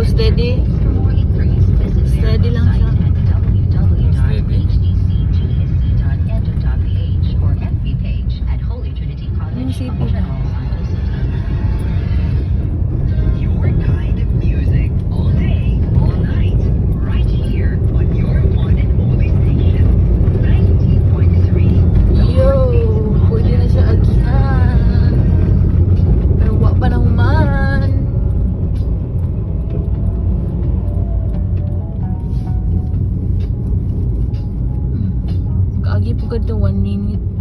steady. Steady lang siya. Yung CP na. Your kind of music all day, all night, right here on your one and only station, 90.3. Yo, pwede na siya agihan. Pero wak pa nang man. Kaagi po ka 1 minute.